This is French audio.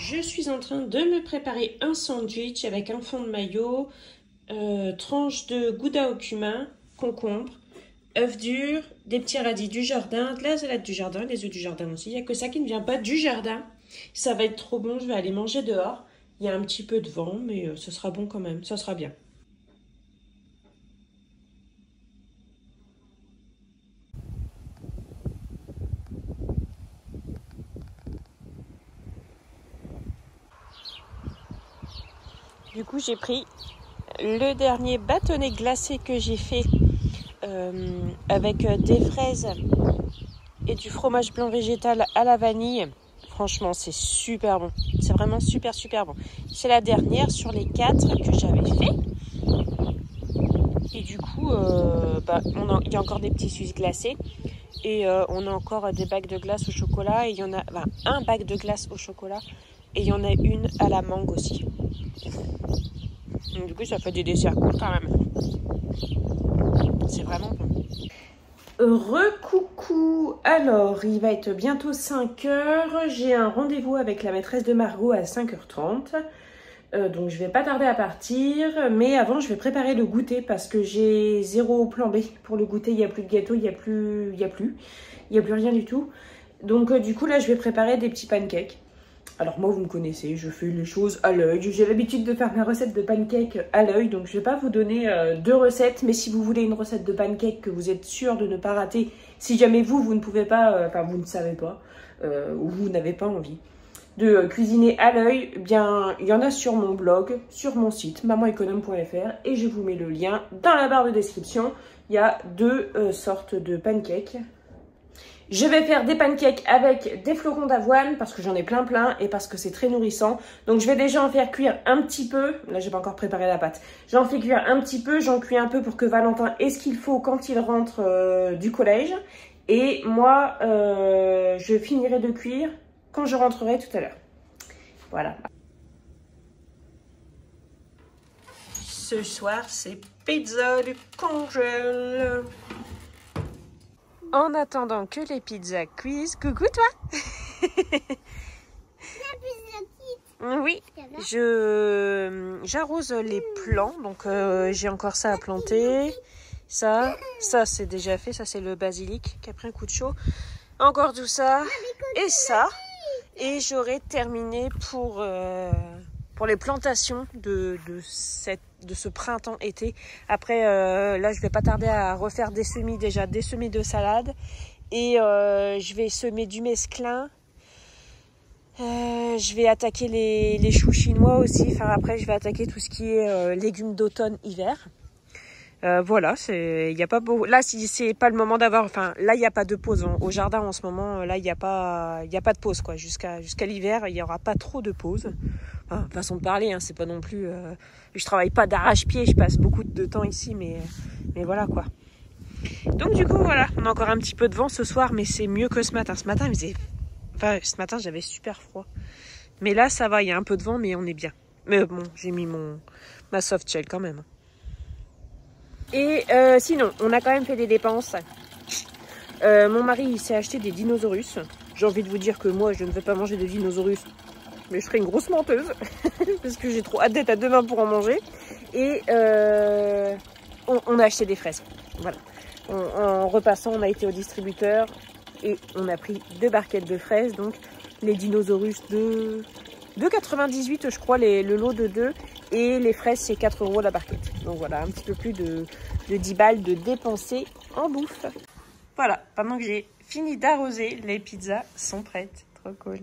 Je suis en train de me préparer un sandwich avec un fond de mayo, tranche de gouda au cumin, concombre, œufs durs, des petits radis du jardin, de la salade du jardin, des œufs du jardin aussi. Il n'y a que ça qui ne vient pas du jardin. Ça va être trop bon, je vais aller manger dehors. Il y a un petit peu de vent, mais ce sera bon quand même, ça sera bien. Du coup, j'ai pris le dernier bâtonnet glacé que j'ai fait avec des fraises et du fromage blanc végétal à la vanille. Franchement, c'est super bon. C'est vraiment super bon. C'est la dernière sur les 4 que j'avais fait. Et du coup, il y a encore des petits Suisses glacés. Et on a encore des bacs de glace au chocolat. Et il y en a un bac de glace au chocolat. Et il y en a une à la mangue aussi. Donc, du coup, ça fait des desserts cool quand même. C'est vraiment bon. Recoucou. Alors, il va être bientôt 5 h. J'ai un rendez-vous avec la maîtresse de Margot à 5h30. Donc, je vais pas tarder à partir. Mais avant, je vais préparer le goûter parce que j'ai 0 plan B. Pour le goûter, il n'y a plus de gâteau, il n'y a plus rien du tout. Donc, du coup, là, je vais préparer des petits pancakes. Alors moi, vous me connaissez, je fais les choses à l'œil. J'ai l'habitude de faire ma recette de pancakes à l'œil. Donc je ne vais pas vous donner 2 recettes. Mais si vous voulez une recette de pancakes que vous êtes sûr de ne pas rater, si jamais vous ne pouvez pas, vous ne savez pas, ou vous n'avez pas envie de cuisiner à l'œil, eh bien il y en a sur mon blog, sur mon site, mamanéconome.fr. Et je vous mets le lien dans la barre de description. Il y a 2 sortes de pancakes. Je vais faire des pancakes avec des flocons d'avoine parce que j'en ai plein et parce que c'est très nourrissant. Donc je vais déjà en faire cuire un petit peu. Là, j'ai pas encore préparé la pâte. J'en fais cuire un petit peu, j'en cuis un peu pour que Valentin ait ce qu'il faut quand il rentre du collège. Et moi, je finirai de cuire quand je rentrerai tout à l'heure. Voilà. Ce soir, c'est pizza du congèle. En attendant que les pizzas cuisent, coucou toi. Oui, j'arrose les plants, donc j'ai encore ça à planter. Ça c'est déjà fait, ça c'est le basilic qui a pris un coup de chaud. Encore tout ça et ça. Et j'aurai terminé pour les plantations de ce printemps-été. Après, là, je vais pas tarder à refaire des semis déjà, des semis de salade. Et je vais semer du mesclun. Je vais attaquer les choux chinois aussi. Enfin, après, je vais attaquer tout ce qui est légumes d'automne-hiver. Voilà, il y a pas beau. Là, si c'est pas le moment d'avoir. Enfin, là, il n'y a pas de pause au jardin en ce moment. Là, il y a pas de pause quoi. Jusqu'à l'hiver, il y aura pas trop de pause. Enfin, façon de parler, hein, c'est pas non plus. Je travaille pas d'arrache-pied. Je passe beaucoup de temps ici, mais voilà quoi. Donc du coup, voilà, on a encore un petit peu de vent ce soir, mais c'est mieux que ce matin. Ce matin, ce matin, j'avais super froid. Mais là, ça va. Il y a un peu de vent, mais on est bien. Mais bon, j'ai mis ma soft shell quand même. Et sinon, on a quand même fait des dépenses. Mon mari, il s'est acheté des dinosaures. J'ai envie de vous dire que moi, je ne vais pas manger de dinosaures, mais je serai une grosse menteuse. Parce que j'ai trop hâte d'être à demain pour en manger. Et on a acheté des fraises. Voilà. En repassant, on a été au distributeur et on a pris 2 barquettes de fraises. Donc, les dinosaures de 2,98 je crois, le lot de 2. Et les fraises, c'est 4 € la barquette. Donc voilà, un petit peu plus de 10 balles de dépenser en bouffe. Voilà, pendant que j'ai fini d'arroser, les pizzas sont prêtes. Trop cool.